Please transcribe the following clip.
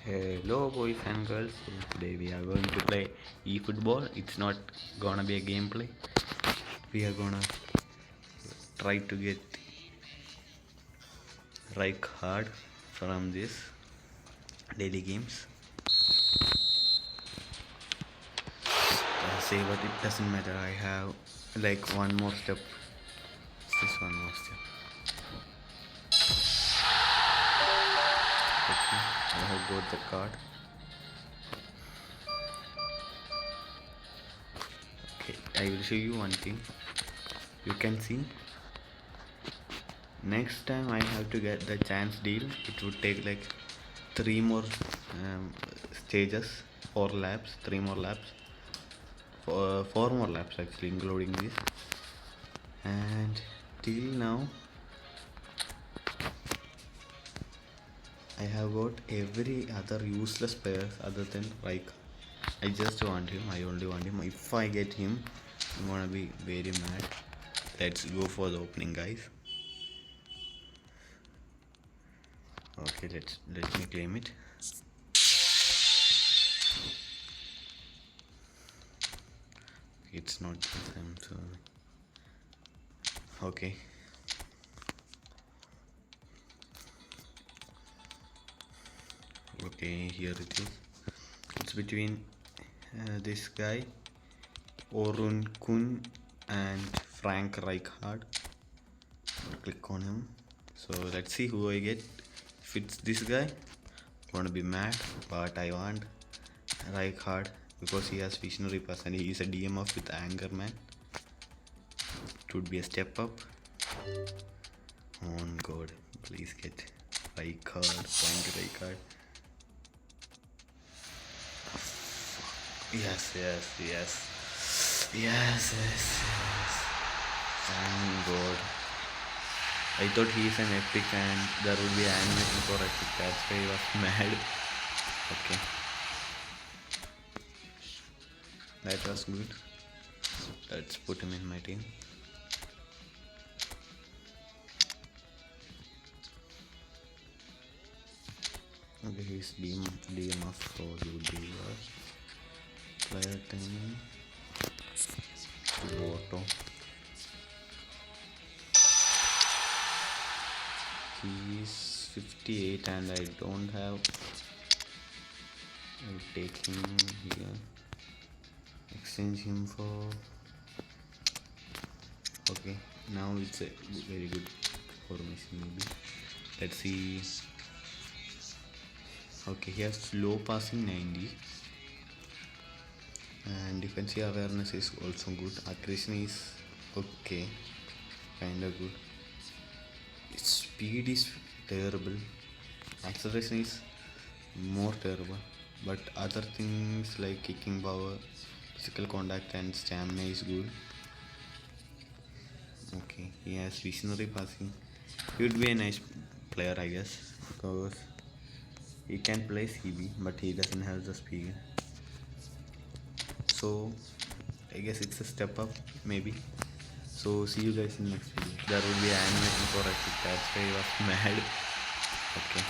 Hello boys and girls, so today we are going to play eFootball. It's not gonna be a gameplay. We are gonna try to get right hard from this daily games. Say but it doesn't matter. I have like one more step. This one more step. Okay, I have got the card. Okay, I will show you one thing. You can see next time I have to get the chance deal. It would take like three more stages, three more laps, four more laps actually, including this. And till now, I have got every other useless players other than like. I just want him. I only want him. If I get him, I'm gonna be very mad. Let's go for the opening, guys. Okay, let me claim it. It's not time to. Okay. Okay, here it is. It's between this guy, Orun Kun, and Frank Rijkaard. Click on him. So let's see who I get. If it's this guy, I'm gonna be mad, but I want Rijkaard because he has visionary pass and he is a DMF with anger, man. It would be a step up. Oh god, please get Rijkaard, Frank Rijkaard. Yes. Thank God. I thought he is an epic and there would be animation for epic. That's why I was mad. Okay. That was good. Let's put him in my team. Okay, he's DMF, so he would be player timing. Auto. He's 58 and I don't have. I'll take him here. Exchange him for. Okay, now it's a very good formation maybe. Let's see. Okay, he has slow passing 90 and defensive awareness is also good. Aggression is okay, kinda good. Its speed is terrible. Acceleration is more terrible. But other things like kicking power, physical contact and stamina is good. Okay, he has visionary passing. He would be a nice player, I guess, because he can play CB, but he doesn't have the speed. So I guess it's a step up, maybe. So see you guys in next video. There will be animation for it. That's why I was mad. Okay.